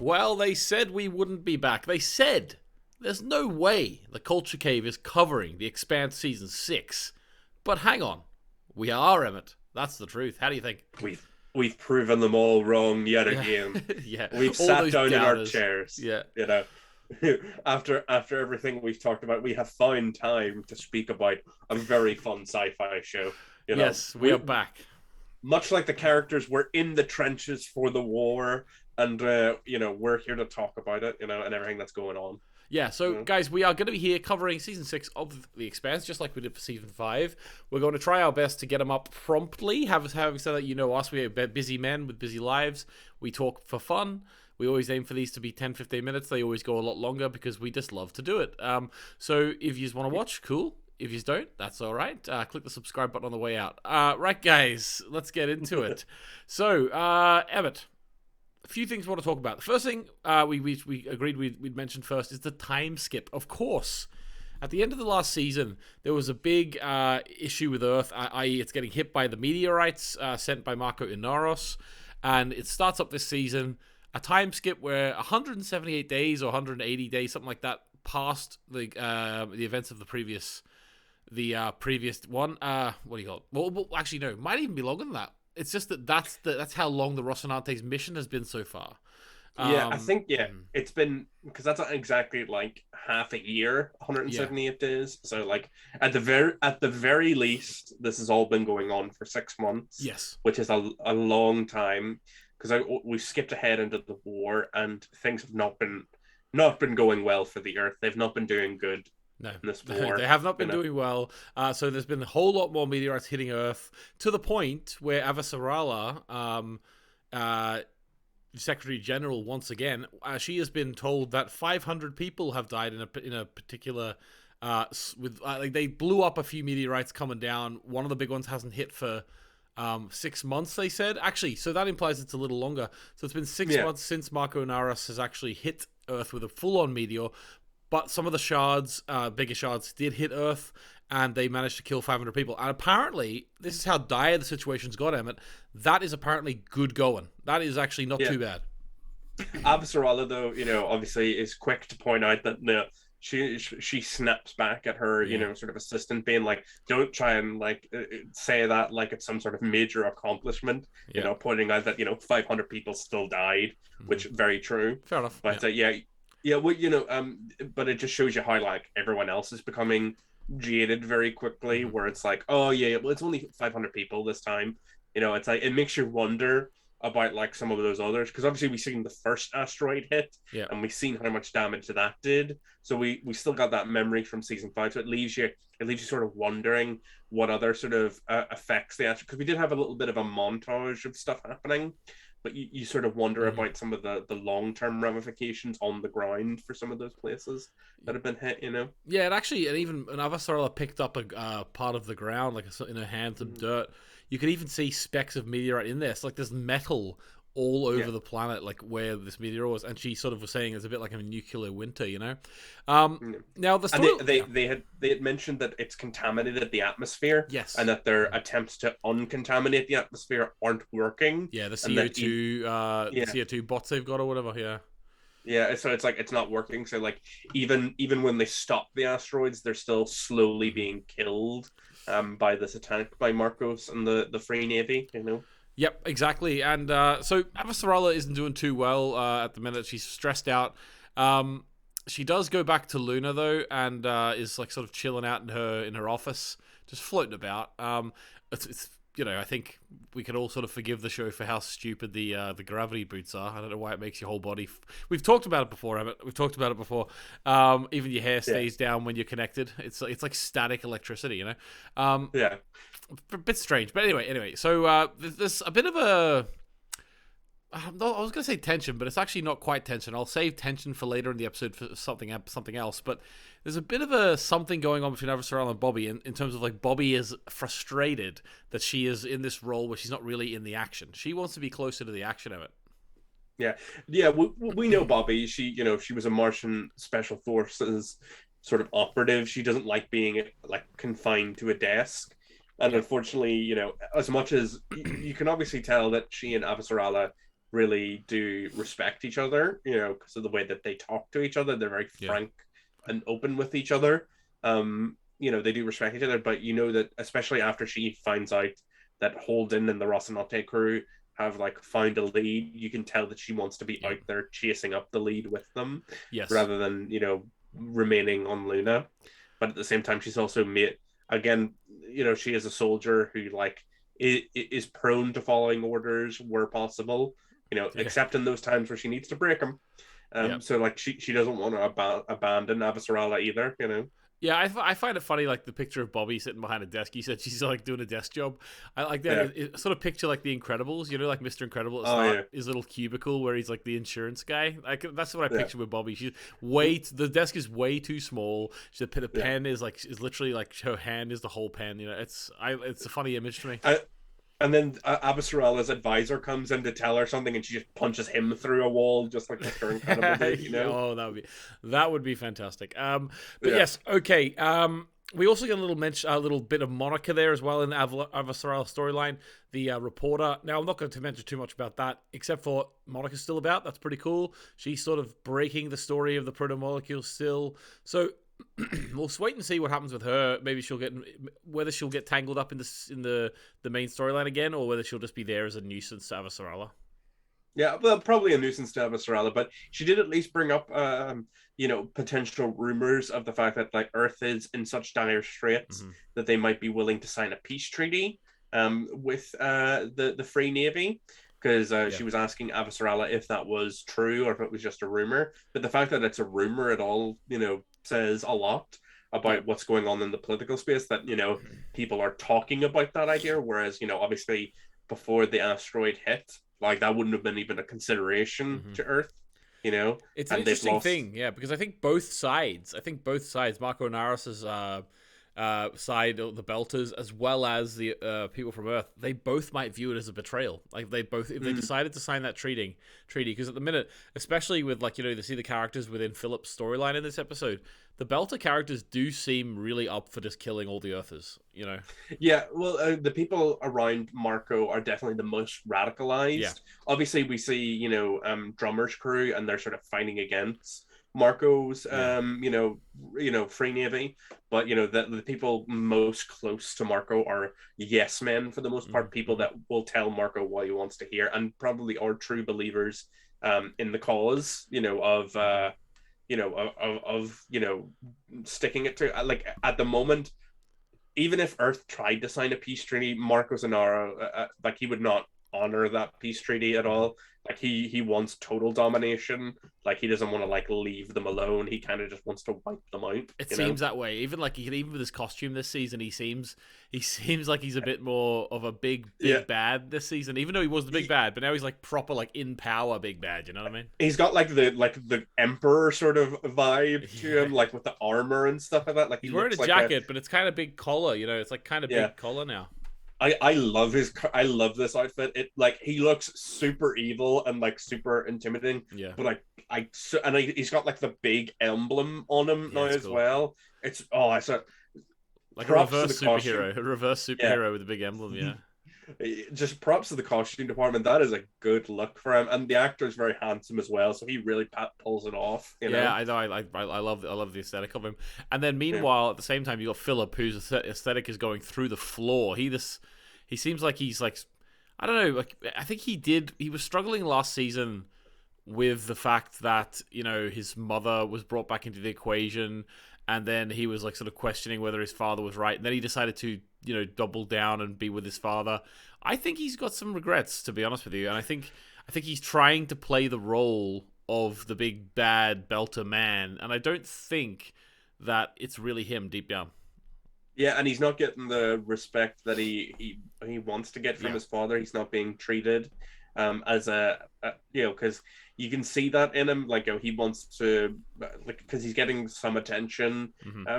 Well, they said we wouldn't be back. They said there's no way the Culture Cave is covering the Expanse Season 6. But hang on. We are, Emmett. That's the truth. How do you think? We've proven them all wrong yet Yeah. again. Yeah. We've All sat those down in our doubters. chairs. Yeah. You know, after everything we've talked about, we have found time to speak about a very fun sci-fi show. You know, Yes, we are back. much like the characters were in the trenches for the war, and we're here to talk about it. And everything that's going on. Yeah, so guys, we are going to be here covering Season 6 of The Expanse, just like we did for Season 5. We're going to try our best to get them up promptly. Having said that, you know us, we are busy men with busy lives. We talk for fun. We always aim for these to be 10-15 minutes. They always go a lot longer because we just love to do it. So if you just want to watch, cool. If you don't, that's all right. Click the subscribe button on the way out. Right, guys, let's get into it. So, Emmett, a few things we want to talk about. The first thing we agreed we'd mention first is the time skip. Of course, at the end of the last season, there was a big issue with Earth, i.e. it's getting hit by the meteorites sent by Marco Inaros, and it starts up this season, a time skip where 178 days or 180 days, something like that, past the events of the previous one. What do you call it? Well, actually, no, it might even be longer than that. It's just that's how long the Rocinante's mission has been so far. I think it's been, because that's not exactly like half a year, 178 days. So like at the very least, this has all been going on for 6 months. Yes, which is a long time, because we skipped ahead into the war and things have not been going well for the Earth. They've not been doing good. No, this war, they have not been doing well. So there's been a whole lot more meteorites hitting Earth, to the point where Avastarella, Secretary General, once again, she has been told that 500 people have died in a particular. They blew up a few meteorites coming down. One of the big ones hasn't hit for 6 months, they said. Actually, so that implies it's a little longer. So it's been 6 months since Marco Naras has actually hit Earth with a full-on meteor. But some of the shards, bigger shards, did hit Earth, and they managed to kill 500 people. And apparently, this is how dire the situation's got, Emmett. That is apparently good going. That is actually not too bad. Avastarella, though, obviously is quick to point out that she snaps back at her, sort of assistant, being like, don't try and say that like it's some sort of major accomplishment, pointing out that, 500 people still died, which very true. Fair enough. But but it just shows you how like everyone else is becoming jaded very quickly, where it's like, oh yeah, well, it's only 500 people this time. It's like, it makes you wonder about like some of those others, because obviously we've seen the first asteroid hit, and we've seen how much damage that did. So we still got that memory from season 5. So it leaves you sort of wondering what other sort of effects the asteroid, because we did have a little bit of a montage of stuff happening. But you sort of wonder about some of the long-term ramifications on the ground for some of those places that have been hit, Yeah, and even Avastarella picked up a part of the ground, like in her hand, some dirt. You could even see specks of meteorite in there. It's like there's metal all over the planet, like where this meteor was. And she sort of was saying it's a bit like a nuclear winter, Now the story... And they had mentioned that it's contaminated the atmosphere, yes, and that their attempts to uncontaminate the atmosphere aren't working. Yeah, the CO2, the CO2 bots they've got or whatever. Yeah, so it's like it's not working. So like even when they stop the asteroids, they're still slowly being killed by this attack by Marcos and the Free Navy, Yep, exactly. And so Avastarella isn't doing too well at the minute. She's stressed out. She does go back to Luna though, and is like sort of chilling out in her office, just floating about. It's I think we can all sort of forgive the show for how stupid the gravity boots are. I don't know why it makes your whole body. We've talked about it before, Emmett. We've talked about it before. Even your hair stays down when you're connected. It's like static electricity, A bit strange, but anyway. So there's a bit of a. I was going to say tension, but it's actually not quite tension. I'll save tension for later in the episode for something else. But there's a bit of a something going on between Avastarella and Bobby in terms of like Bobby is frustrated that she is in this role where she's not really in the action. She wants to be closer to the action of it. Yeah. We know Bobby. She was a Martian Special Forces sort of operative. She doesn't like being like confined to a desk. And unfortunately, as much as you can obviously tell that she and Avastarella really do respect each other, because of the way that they talk to each other. They're very Yeah. frank and open with each other. They do respect each other, but that especially after she finds out that Holden and the Rocinante crew have like found a lead, you can tell that she wants to be Yeah. out there chasing up the lead with them Yes. rather than, remaining on Luna. But at the same time, she's also made, again, she is a soldier who like is prone to following orders where possible, Yeah. except in those times where she needs to break them. Yeah. So like she doesn't want to abandon Avastarella either. Yeah, I find it funny, like the picture of Bobby sitting behind a desk. You said she's like doing a desk job. I like that. Yeah. It sort of picture like the Incredibles, like Mr. Incredible at the Oh start, yeah. his little cubicle where he's like the insurance guy. Like that's what I Yeah. picture with Bobby. The desk is way too small. The pen is literally like her hand is the whole pen. It's a funny image to me. And then Abasarella's advisor comes in to tell her something, and she just punches him through a wall, just like Mr. Incredible did. Oh, that would be fantastic. But Yeah. yes, okay. We also get a little bit of Monica there as well in the Avastarella storyline. The reporter. Now, I'm not going to mention too much about that, except for Monica's still about. That's pretty cool. She's sort of breaking the story of the proto-molecule still. So we'll wait and see what happens with her. Maybe whether she'll get tangled up in the main storyline again, or whether she'll just be there as a nuisance to Avastarella. Yeah, well, probably a nuisance to Avastarella, but she did at least bring up, potential rumors of the fact that like Earth is in such dire straits that they might be willing to sign a peace treaty, with the Free Navy, because she was asking Avastarella if that was true or if it was just a rumor. But the fact that it's a rumor at all, says a lot about what's going on in the political space. That people are talking about that idea, whereas obviously before the asteroid hit, like that wouldn't have been even a consideration to Earth. It's an interesting thing, yeah, because I think both sides, Marco Naris's side, the Belters, as well as the people from Earth, they both might view it as a betrayal. Like they both, if they decided to sign that treaty, because at the minute, especially with like they see the characters within Phillip's storyline in this episode, the Belter characters do seem really up for just killing all the Earthers. Yeah, well, the people around Marco are definitely the most radicalized. Yeah. Obviously, we see Drummer's crew, and they're sort of fighting against Marco's Free Navy, but the people most close to Marco are yes men for the most part, people that will tell Marco what he wants to hear, and probably are true believers in the cause of sticking it to, like, at the moment. Even if Earth tried to sign a peace treaty, Marco Zanaro, like, he would not honor that peace treaty at all. Like, he wants total domination. Like, he doesn't want to like leave them alone. He kind of just wants to wipe them out. It seems that way. Even with his costume this season, he seems like he's a bit more of a big bad this season. Even though he was the big bad, but now he's like proper like in power big bad. You know what I mean? He's got like the emperor sort of vibe to him, like with the armor and stuff like that. Like he's wearing a jacket, but it's kind of big collar. It's like kind of big collar now. I love this outfit. It, like, he looks super evil and like super intimidating. Yeah. But he's got like the big emblem on him now as cool. Well. It's like a reverse superhero with a big emblem. Yeah. Just props to the costume department. That is a good look for him, and the actor is very handsome as well, so he really pulls it off. Yeah, I know. I love the aesthetic of him. And then meanwhile, at the same time, you got Phillip, whose aesthetic is going through the floor. He seems like he's like, I don't know. Like, I think he was struggling last season with the fact that his mother was brought back into the equation, and then he was like sort of questioning whether his father was right, and then he decided to double down and be with his father. I think he's got some regrets, to be honest with you, and I think he's trying to play the role of the big bad Belter man, and I don't think that it's really him deep down. Yeah, and he's not getting the respect that he wants to get from his father. He's not being treated as because you can see that in him, like, he wants to, like, because he's getting some attention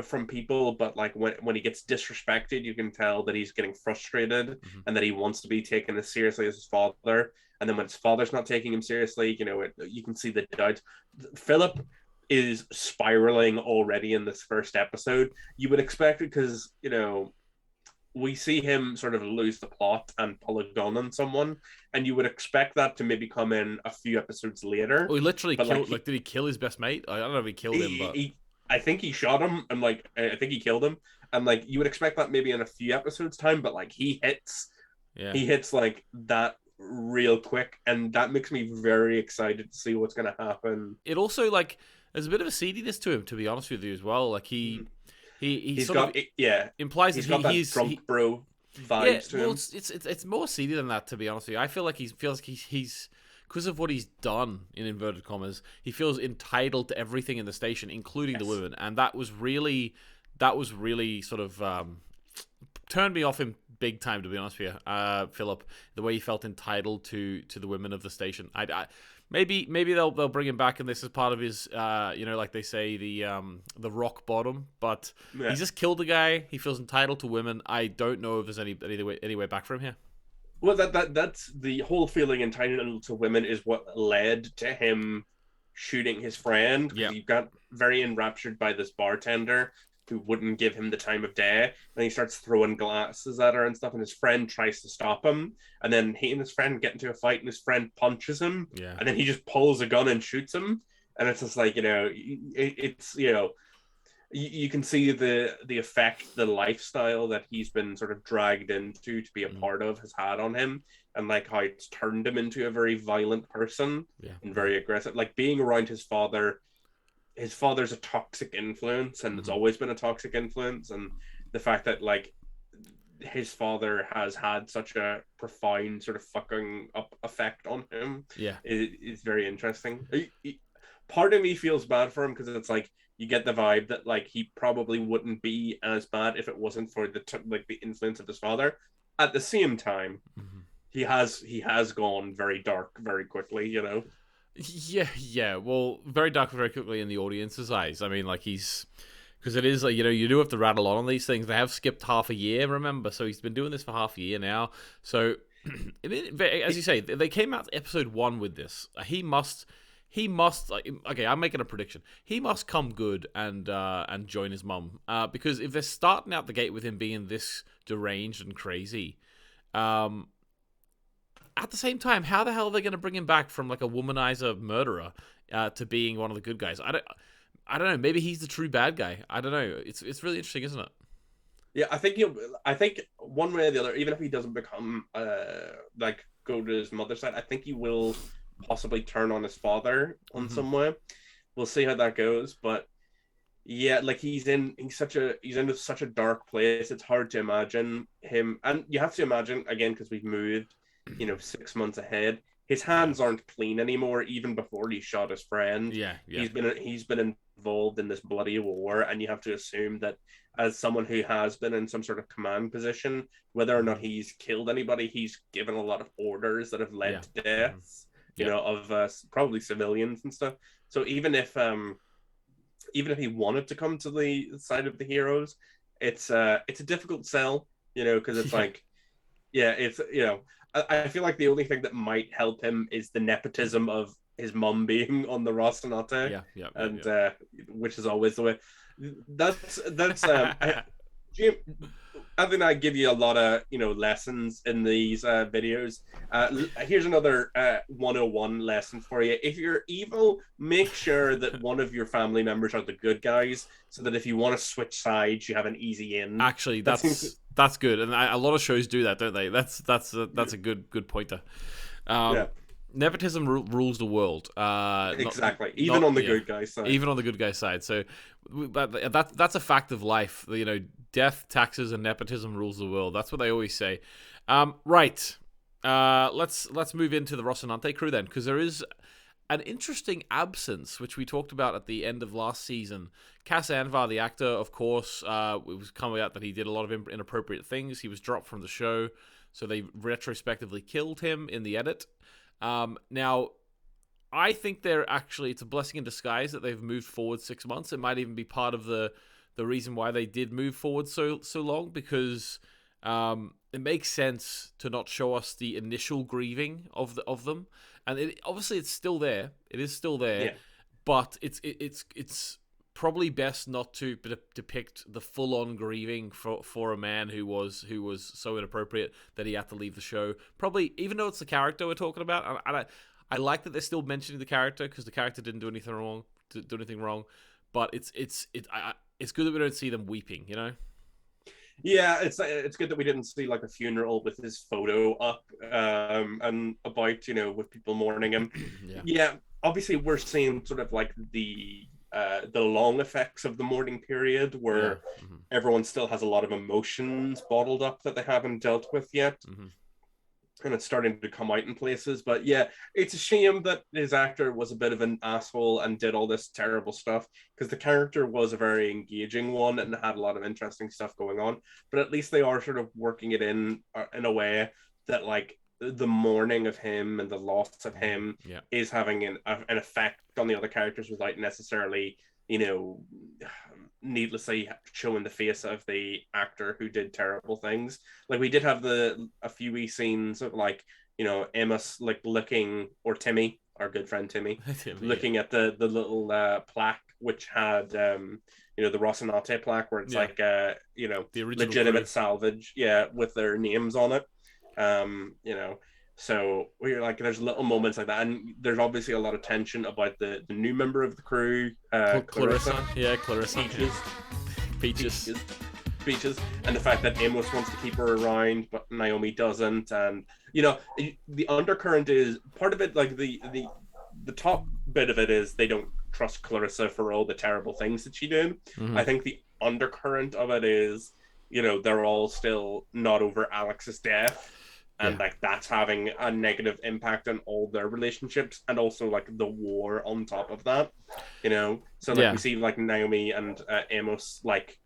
from people, but like when he gets disrespected, you can tell that he's getting frustrated and that he wants to be taken as seriously as his father. And then when his father's not taking him seriously, you can see the doubt. Phillip is spiraling already in this first episode. You would expect it because we see him sort of lose the plot and pull a gun on someone, and you would expect that to maybe come in a few episodes later. Oh, he literally But like killed. Like, did he kill his best mate? I don't know if he killed him, but he I think he shot him, and like I think he killed him, and like you would expect that maybe in a few episodes time, but like yeah, he hits like that real quick, and that makes me very excited to see what's gonna happen. it also like there's a bit of a seediness to him, to be honest with you as well. Like he He's sort of got yeah, implies that he's got that drunk bro yeah. vibes to Well, him. it's more seedy than that, to be honest with you. I feel like he feels like he's because of what he's done in inverted commas. He feels entitled to everything in the station, including the Yes. women, and that was really sort of turned me off him big time, to be honest with you, Philip. The way he felt entitled to the women of the station. Maybe they'll bring him back, and this is part of his, like they say, the rock bottom. But Yeah. he just killed a guy. He feels entitled to women. I don't know if there's any way back from here. Well, that's the whole feeling entitled to women is what led to him shooting his friend, because Yeah. he got very enraptured by this bartender who wouldn't give him the time of day, and he starts throwing glasses at her and stuff, and his friend tries to stop him, and then he and his friend get into a fight, and his friend punches him, Yeah. and then he just pulls a gun and shoots him, and it's just like, it's you can see the effect the lifestyle that he's been sort of dragged into to be a part of has had on him, and like how it's turned him into a very violent person and very aggressive. Like being around his father's a toxic influence, and it's always been a toxic influence, and the fact that like his father has had such a profound sort of fucking up effect on him is very interesting. Part of me feels bad for him, because it's like you get the vibe that like he probably wouldn't be as bad if it wasn't for the influence of his father. At the same time, he has gone very dark very quickly, Yeah. Well, very dark, very quickly in the audience's eyes. I mean, like because it is like, you do have to rattle on these things. They have skipped half a year, remember? So he's been doing this for half a year now. So, as you say, they came out episode 1 with this. He must like, okay, I'm making a prediction. He must come good and join his mum, because if they're starting out the gate with him being this deranged and crazy, at the same time, how the hell are they going to bring him back from like a womanizer murderer to being one of the good guys? I don't know. Maybe he's the true bad guy. I don't know. It's really interesting, isn't it? Yeah, I think one way or the other, even if he doesn't become like go to his mother's side, I think he will possibly turn on his father on some way. We'll see how that goes, but yeah, like he's into such a dark place. It's hard to imagine him, and you have to imagine again, because we've moved 6 months ahead. His hands aren't clean anymore, even before he shot his friend. Yeah. He's been involved in this bloody war, and you have to assume that as someone who has been in some sort of command position, whether or not he's killed anybody, he's given a lot of orders that have led to deaths, of probably civilians and stuff. So even if he wanted to come to the side of the heroes, it's a difficult sell, because it's like, it's I feel like the only thing that might help him is the nepotism of his mum being on the Rocinante, which is always the way. That's Jim, I think I give you a lot of lessons in these videos. Here's another 101 lesson for you. If you're evil, make sure that one of your family members are the good guys, so that if you want to switch sides, you have an easy in. Actually, that's good, and a lot of shows do that, don't they? That's a good pointer. Nepotism rules the world. Exactly. Even on the good guy's side. Even on the good guy's side. So that's a fact of life. Death, taxes, and nepotism rules the world. That's what they always say. Right. Let's move into the Rocinante crew then, because there is an interesting absence, which we talked about at the end of last season. Cass Anvar, the actor, of course, it was coming out that he did a lot of inappropriate things. He was dropped from the show, so they retrospectively killed him in the edit. Now, I think it's a blessing in disguise that they've moved forward 6 months. It might even be part of the reason why they did move forward so long, because it makes sense to not show us the initial grieving of them, and obviously it's still there. It is still there, but it's probably best not to depict the full-on grieving for a man who was so inappropriate that he had to leave the show. Probably, even though it's the character we're talking about, and I like that they're still mentioning the character because the character didn't do anything wrong. But it's good that we don't see them weeping, you know. Yeah, it's good that we didn't see like a funeral with his photo up, and about, you know, with people mourning him. Yeah, obviously we're seeing sort of like the long effects of the mourning period where everyone still has a lot of emotions bottled up that they haven't dealt with yet. And it's starting to come out in places. But yeah, it's a shame that his actor was a bit of an asshole and did all this terrible stuff, because the character was a very engaging one and had a lot of interesting stuff going on. But at least they are sort of working it in a way that, like, the mourning of him and the loss of him is having an effect on the other characters without necessarily, you know, needlessly showing the face of the actor who did terrible things. Like, we did have a few wee scenes of, like, you know, Emma like looking, or Timmy, our good friend Timmy, looking at the little plaque which had you know, the Rocinante plaque, where it's like you know, the legitimate crew. Salvage, with their names on it. You know, so we're like, there's little moments like that, and there's obviously a lot of tension about the new member of the crew, Clarissa. Clarissa. Peaches, and the fact that Amos wants to keep her around, but Naomi doesn't. And, you know, the undercurrent is part of it. Like, the top bit of it is they don't trust Clarissa for all the terrible things that she did. I think the undercurrent of it is, you know, they're all still not over Alex's death. And like, that's having a negative impact on all their relationships, and also like the war on top of that, you know. So like, we see like Naomi and Amos like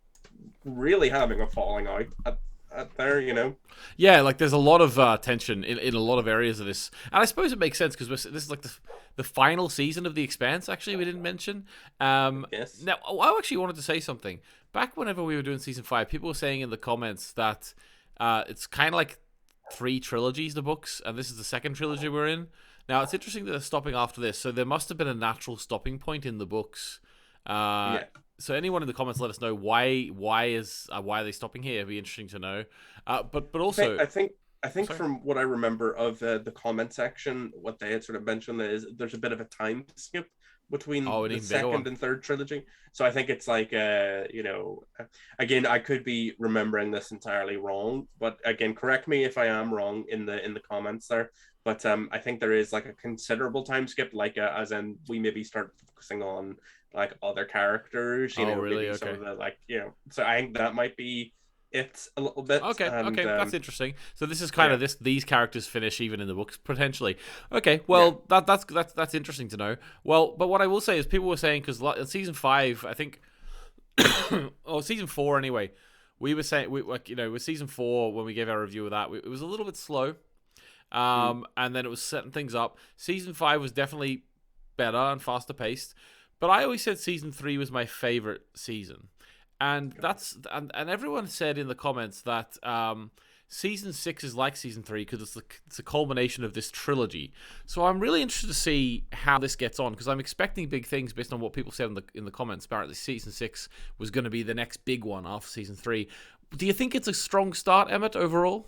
really having a falling out at there, you know. Yeah, like there's a lot of tension in a lot of areas of this, and I suppose it makes sense because this is like the final season of The Expanse. Actually, we didn't mention. Yes. Now, I actually wanted to say something. Back whenever we were doing season 5, people were saying in the comments that it's kind of like 3 trilogies, the books, and this is the second trilogy we're in. Now, it's interesting that they're stopping after this, so there must have been a natural stopping point in the books. So anyone in the comments, let us know why are they stopping here? It'd be interesting to know. But also, I think from what I remember of the comment section, what they had sort of mentioned is there's a bit of a time skip between the second and third trilogy. So I think it's like, you know, again, I could be remembering this entirely wrong, but again, correct me if I am wrong in the comments there. But I think there is like a considerable time skip, like as in we maybe start focusing on like other characters, you know, really? Maybe some of the, like, you know. So I think that might be it a little bit. Okay, that's interesting. So this is kind of these characters finish even in the books potentially. Okay, well that's interesting to know. Well, but what I will say is people were saying, because in season 5, I think, or season 4 anyway, we were saying with season 4 when we gave our review of that, it was a little bit slow, and then it was setting things up. Season 5 was definitely better and faster paced, but I always said season 3 was my favorite season. And that's and everyone said in the comments that season 6 is like season 3 because it's a culmination of this trilogy. So I'm really interested to see how this gets on, because I'm expecting big things based on what people said in the comments. Apparently, season 6 was going to be the next big one after season 3. Do you think it's a strong start, Emmett, overall?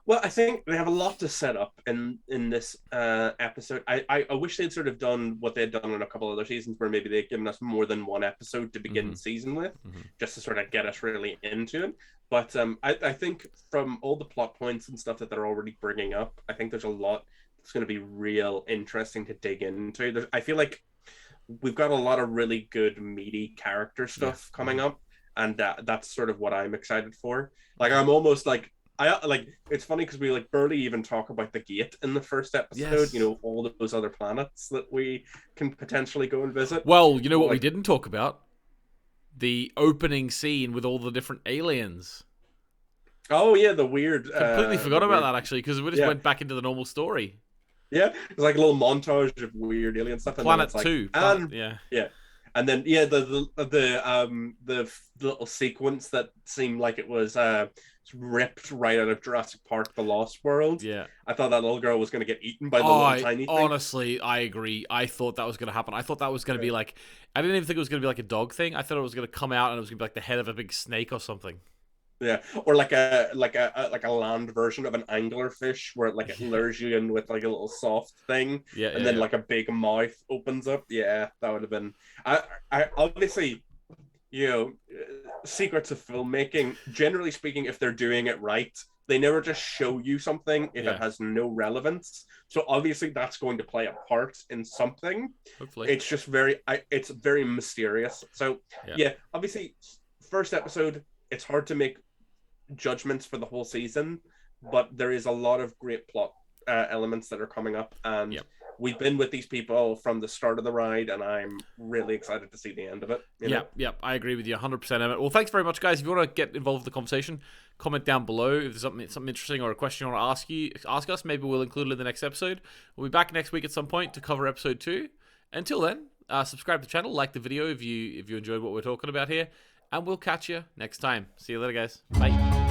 Well, I think they have a lot to set up in this episode. I wish they'd sort of done what they'd done in a couple other seasons, where maybe they'd given us more than one episode to begin the season with, just to sort of get us really into it. But I think from all the plot points and stuff that they're already bringing up, I think there's a lot that's going to be real interesting to dig into. I feel like we've got a lot of really good meaty character stuff coming up, and that's sort of what I'm excited for. Like, I'm almost like, it's funny because we like barely even talk about the gate in the first episode. You know, all those other planets that we can potentially go and visit. Well, you know what we didn't talk about? The opening scene with all the different aliens. Oh yeah, the weird. Completely forgot about that, actually, because we just went back into the normal story. Yeah, it's like a little montage of weird alien stuff. Planet and 2. And then yeah, the little sequence that seemed like it was ripped right out of Jurassic Park: The Lost World. Yeah. I thought that little girl was going to get eaten by the Oh, little tiny thing. honestly, I agree. I thought that was going to happen. I thought that was going to be like, I didn't even think it was going to be like a dog thing. I thought it was going to come out and it was going to be like the head of a big snake or something. Yeah, or like a land version of an anglerfish where it lures you in with like a little soft thing, Yeah, and then like a big mouth opens up. Yeah, that would have been. I obviously, secrets of filmmaking. Generally speaking, if they're doing it right, they never just show you something if it has no relevance. So obviously, that's going to play a part in something. Hopefully, it's just it's very mysterious. So yeah, obviously, first episode, it's hard to make judgments for the whole season, but there is a lot of great plot elements that are coming up, and we've been with these people from the start of the ride, and I'm really excited to see the end of it. I agree with you 100%, Emmett. Well, thanks very much, guys. If you want to get involved with the conversation, comment down below. If there's something interesting or a question you want to ask us, maybe we'll include it in the next episode. We'll be back next week at some point to cover episode 2. Until then, subscribe to the channel, like the video if you enjoyed what we're talking about here, and we'll catch you next time. See you later, guys. Bye.